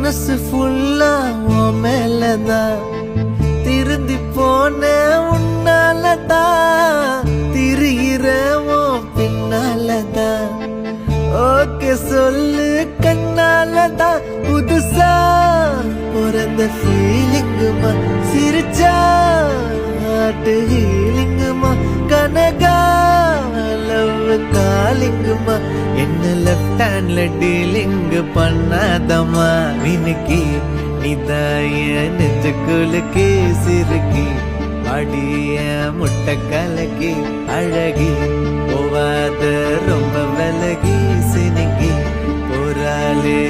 மனசு ஃபுல்லா உன் மேலதான் திருந்தி போன உன்னாலதான் திரியிற உன் பின்னாலதான் ஓகே சொல்லு கண்ணாலதான் புதுசா பிறந்த ஃபீலிங்குமா சிரிச்சா ஹார்ட் ஹீலிங்குமா கனகா லவ் காலிங்குமா என்ன லெஃப்ட் ஹேண்ட்ல டீலிங் பண்ணாதம்மா வினுக்கி நிதாய நெஞ்சுக்குளுக்கு சிறுக்கி அடிய முட்டை கலக்கி அழகி போவாத ரொம்ப விலகி சினுங்கி போராளே